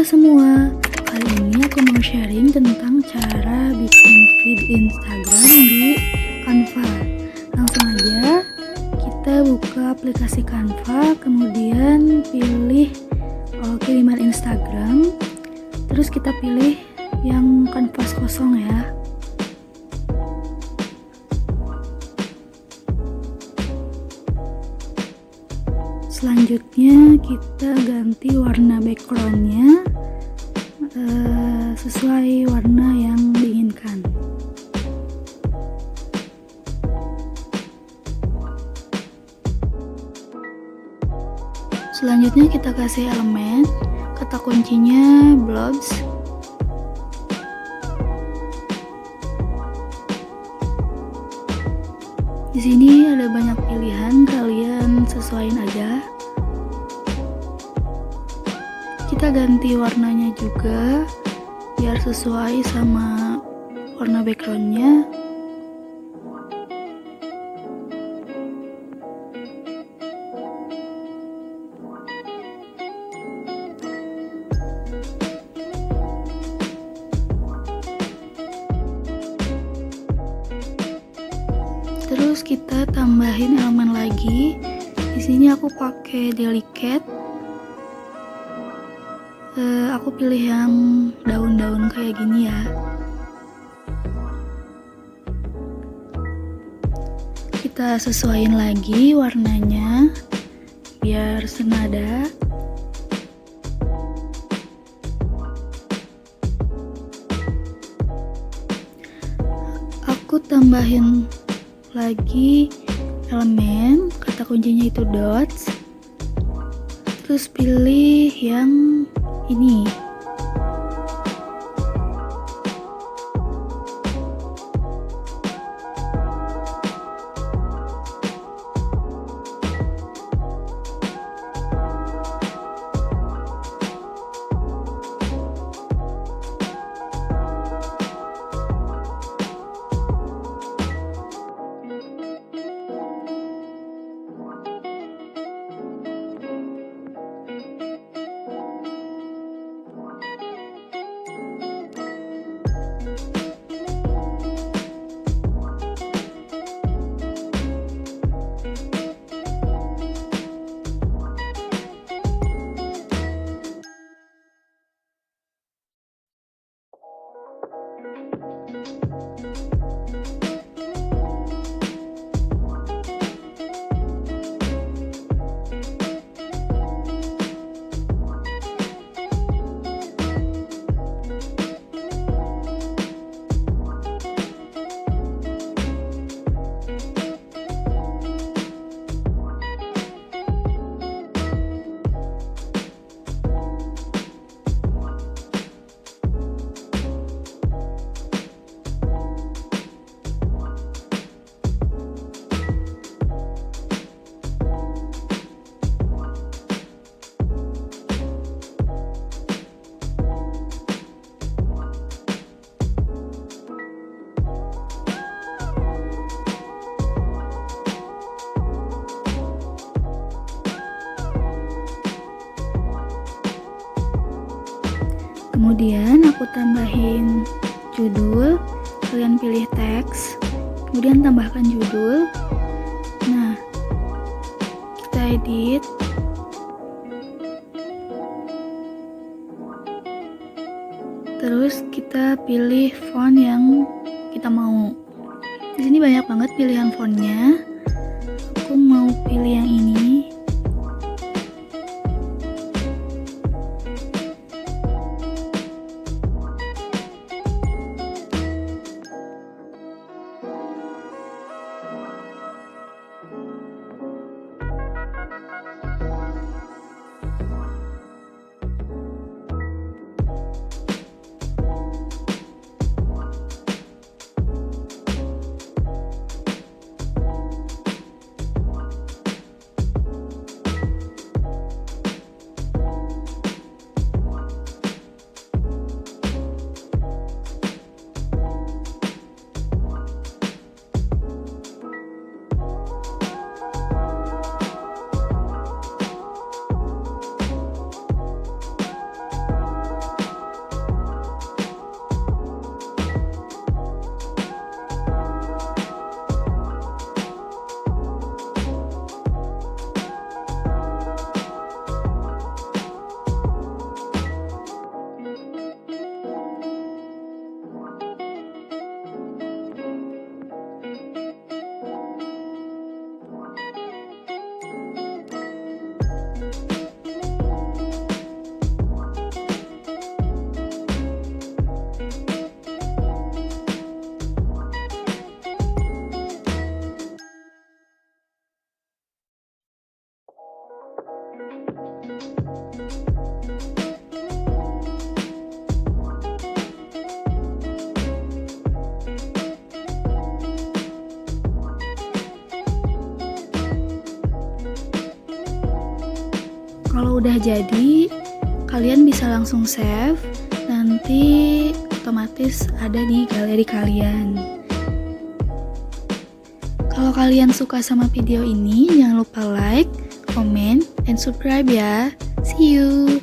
semua, kali ini aku mau sharing tentang cara bikin feed Instagram di Canva. Langsung aja kita buka aplikasi Canva, kemudian pilih kiriman Instagram, terus kita pilih yang kanvas kosong ya. Selanjutnya kita ganti warna backgroundnya sesuai warna yang diinginkan. Selanjutnya kita kasih elemen, kata kuncinya blobs. Di sini ada banyak pilihan, kalian sesuaiin aja. Kita ganti warnanya juga biar sesuai sama warna backgroundnya. Terus kita tambahin elemen lagi. Di sini aku pakai delicate. Aku pilih yang daun-daun kayak gini ya. Kita sesuaiin lagi warnanya biar senada. Aku tambahin lagi elemen, kata kuncinya itu dots, terus pilih yang ini. Kemudian aku tambahin judul, kalian pilih teks, kemudian tambahkan judul. Nah, kita edit. Terus kita pilih font yang kita mau. Di sini banyak banget pilihan fontnya. Aku mau pilih yang ini. Kalau udah jadi, kalian bisa langsung save, nanti otomatis ada di galeri kalian. Kalau kalian suka sama video ini, jangan lupa like, comment, and subscribe ya. See you!